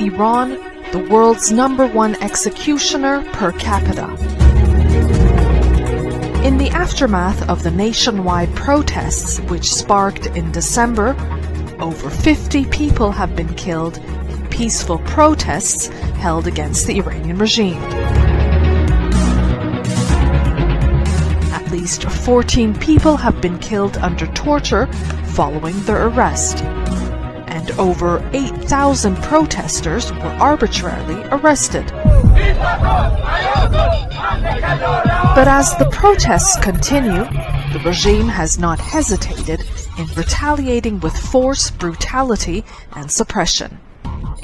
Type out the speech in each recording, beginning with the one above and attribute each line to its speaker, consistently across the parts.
Speaker 1: Iran, the world's #1 executioner per capita. In the aftermath of the nationwide protests which sparked in December, over 50 people have been killed in peaceful protests held against the Iranian regime. At least 14 people have been killed under torture following their arrest, and over 8,000 protesters were arbitrarily arrested. But as the protests continue, the regime has not hesitated in retaliating with force, brutality, and suppression.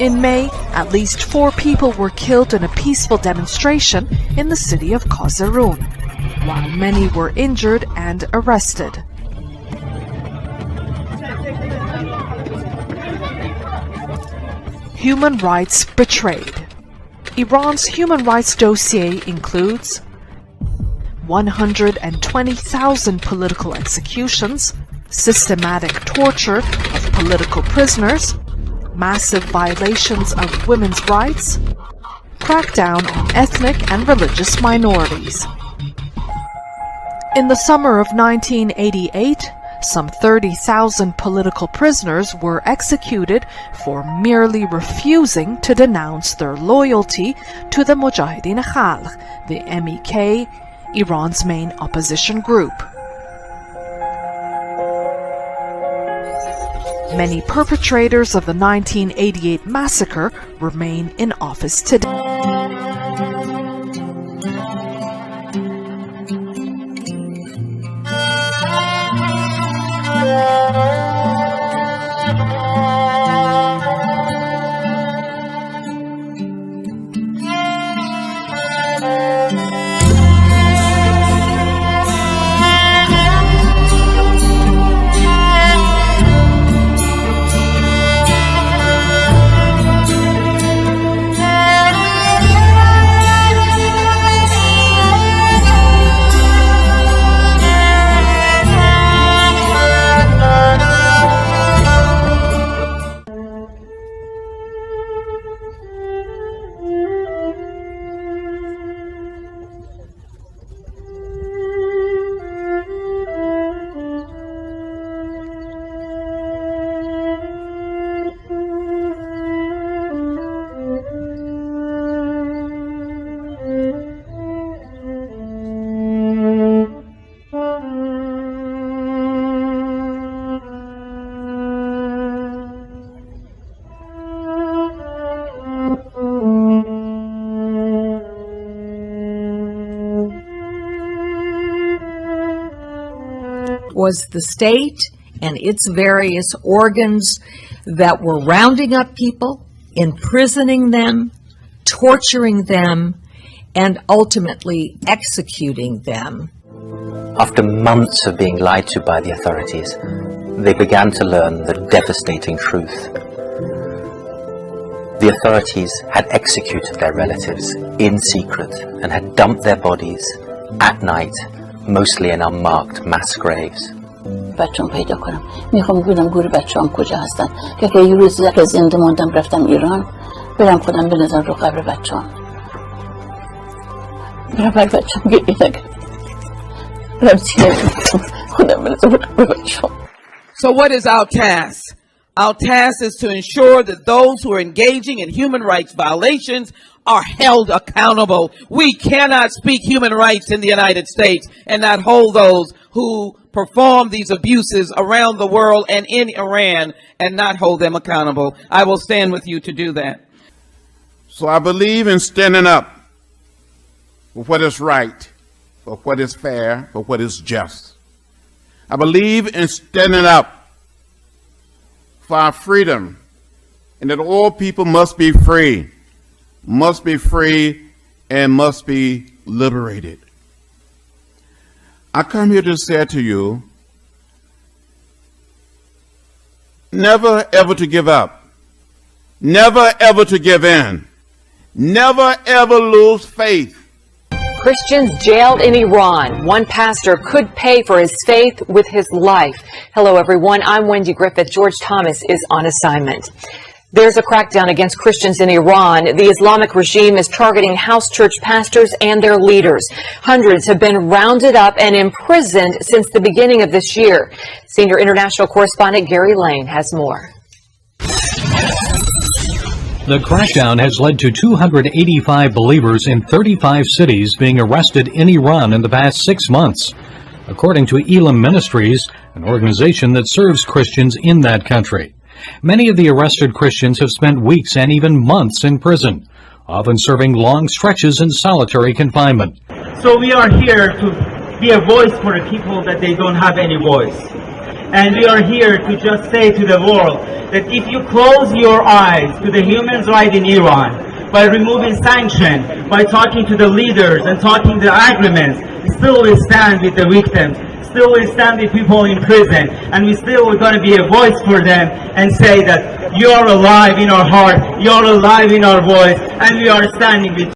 Speaker 1: In May, at least 4 people were killed in a peaceful demonstration in the city of Qazirun, while many were injured and arrested. Human rights betrayed. Iran's human rights dossier includes 120,000 political executions, systematic torture of political prisoners, massive violations of women's rights, crackdown on ethnic and religious minorities. In the summer of 1988, some 30,000 political prisoners were executed for merely refusing to denounce their loyalty to the Mujahideen Khalq, the MEK, Iran's main opposition group. Many perpetrators of the 1988 massacre remain in office today.
Speaker 2: Was the state and its various organs that were rounding up people, imprisoning them, torturing them, and ultimately executing them.
Speaker 3: After months of being lied to by the authorities, they began to learn the devastating truth. The authorities had executed their relatives in secret and had dumped their bodies at night, mostly in unmarked mass graves.
Speaker 4: بچه‌ام پیدا کنم. میخوام ببینم گور بچه‌ام کجا هستن. که یه روزی که زنده موندم رفتم ایران، برم خودم بنازم رو قبر بچه‌ام. برم بر بچه‌ام گریه نکنم. برم سینه خودم بنازم رو قبر بچه‌ام.
Speaker 5: So what is our task? Our task is to ensure that those who are engaging in human rights violations are held accountable. We cannot speak human rights in the United States and not hold those who perform these abuses around the world and in Iran and not hold them accountable. I will stand with you to do that.
Speaker 6: So I believe in standing up for what is right, for what is fair, for what is just. I believe in standing up for our freedom, and that all people must be free and must be liberated. I come here to say to you, never ever to give up, never ever to give in, never ever lose faith.
Speaker 7: Christians jailed in Iran. One pastor could pay for his faith with his life. Hello, everyone. I'm Wendy Griffith. George Thomas is on assignment. There's a crackdown against Christians in Iran. The Islamic regime is targeting house church pastors and their leaders. Hundreds have been rounded up and imprisoned since the beginning of this year. Senior international correspondent Gary Lane has more.
Speaker 8: The crackdown has led to 285 believers in 35 cities being arrested in Iran in the past 6 months, according to Elam Ministries, an organization that serves Christians in that country. Many of the arrested Christians have spent weeks and even months in prison, often serving long stretches in solitary confinement.
Speaker 9: So we are here to be a voice for the people that they don't have any voice. And we are here to just say to the world that if you close your eyes to the human rights in Iran, by removing sanctions, by talking to the leaders and talking the agreements, still we stand with the victims. Still we stand with people in prison, and we still are going to be a voice for them and say that you are alive in our heart, you are alive in our voice, and we are standing with